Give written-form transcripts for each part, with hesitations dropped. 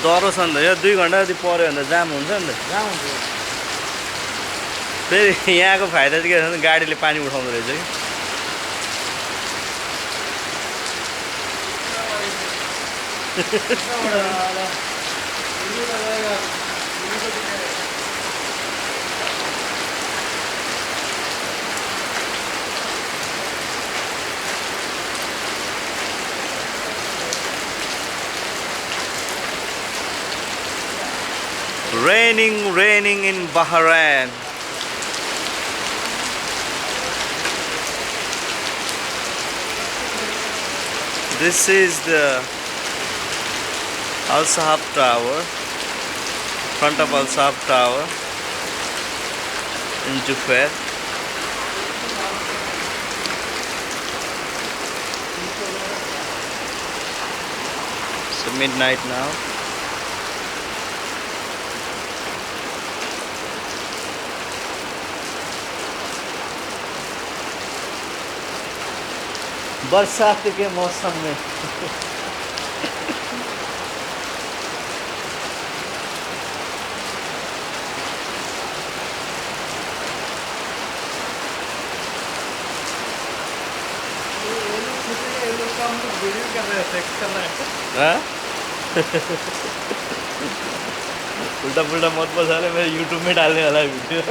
डह्रो छ नि त यो 2 घण्टा जति पर्यो भने त जाम हुन्छ नि त जहाँ हुन्छ फेरि यहाँको फाइदा चाहिँ के छ भने गाडीले पानी उठाउँदो रहेछ कि Raining in Bahrain. This is the Al Sahab Tower, front of Al Sahab Tower in Jufair. It's midnight now. बरसात के मौसम में वीडियो कर रहे हैं, टेक्स्ट कर रहे हैं। उल्टा पुल्टा मत बोल साले, मैं YouTube में डालने वाला है वीडियो।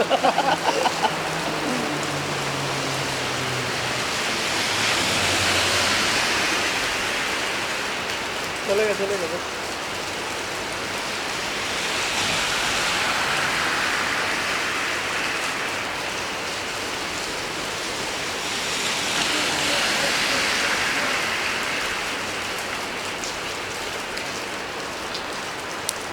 चलेगा चलेगा बस।